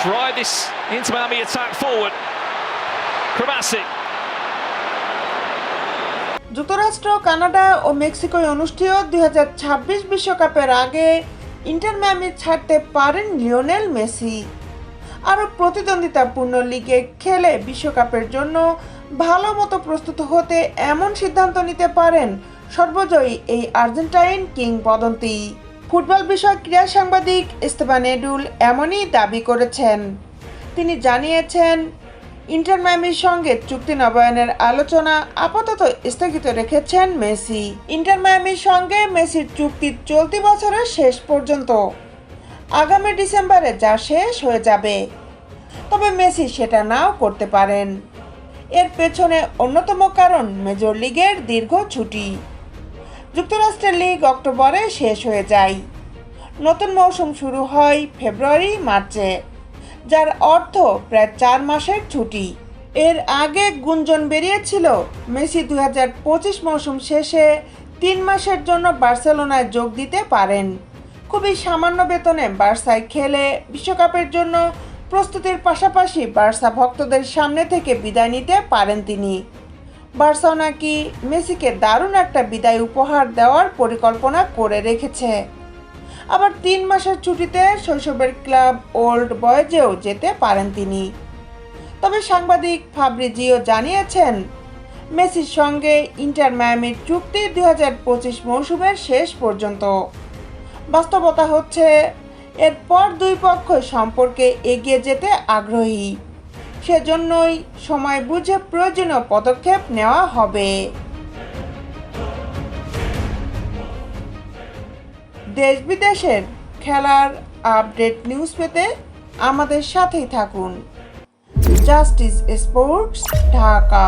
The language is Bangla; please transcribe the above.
drive this Inter Miami attack forward. Kramasic. যুক্তরাষ্ট্র, কানাডা ও মেক্সিকোয় অনুষ্ঠেয় 2026 বিশ্বকাপের আগে ইন্টার মিয়ামি ছাড়তে পারেন লিওনেল মেসি। আরও প্রতিদ্বন্দ্বিতাপূর্ণ লিগে খেলে বিশ্বকাপের জন্য ভালো মতো প্রস্তুত হতে এমন সিদ্ধান্ত নিতে পারেন সর্বজয়ী এই আর্জেন্টাইন কিংবদন্তি। ফুটবল বিষয়ক ক্রীড়া সাংবাদিক স্তেফান এডুল এমনই দাবি করেছেন। তিনি জানিয়েছেন, ইন্টার মিয়ামির সঙ্গে চুক্তি নবায়নের আলোচনা আপাতত স্থগিত রেখেছেন মেসি। ইন্টার মিয়ামির সঙ্গে মেসির চুক্তি চলতি বছরের শেষ পর্যন্ত, আগামী ডিসেম্বরে যা শেষ হয়ে যাবে। তবে মেসি সেটা নাও করতে পারেন। এর পেছনে অন্যতম কারণ মেজর লিগের দীর্ঘ ছুটি। যুক্তরাষ্ট্রের লিগ অক্টোবরে শেষ হয়ে যায়, নতুন মৌসুম শুরু হয় ফেব্রুয়ারি-মার্চে, যার অর্থ প্রায় 4 মাসের ছুটি। এর আগে গুঞ্জন বেরিয়েছিল মেসি 2025 মৌসুম শেষে 3 মাসের জন্য বার্সেলোনায় যোগ দিতে পারেন। খুবই সামান্য বেতনে বার্সায় খেলে বিশ্বকাপের জন্য প্রস্তুতির পাশাপাশি বার্সা ভক্তদের সামনে থেকে বিদায় নিতে পারেন তিনি। বার্সাও নাকি মেসিকে দারুণ একটা বিদায় উপহার দেওয়ার পরিকল্পনা করে রেখেছে। আবার 3 মাসের ছুটিতে শৈশবের ক্লাব ওল্ড বয়েজেও যেতে পারেন তিনি। তবে সাংবাদিক ফাব্রিজিও জানিয়েছেন, মেসির সঙ্গে ইন্টার মিয়ামির চুক্তি 2025 মৌসুমের শেষ পর্যন্ত। বাস্তবতা হচ্ছে, এরপর দুই পক্ষ সম্পর্কে এগিয়ে যেতে আগ্রহী। সেজন্যই সময় বুঝে প্রয়োজনীয় পদক্ষেপ নেওয়া হবে। দেশ বিদেশের খেলার আপডেট নিউজ পেতে আমাদের সাথেই থাকুন। Justice sports, Dhaka.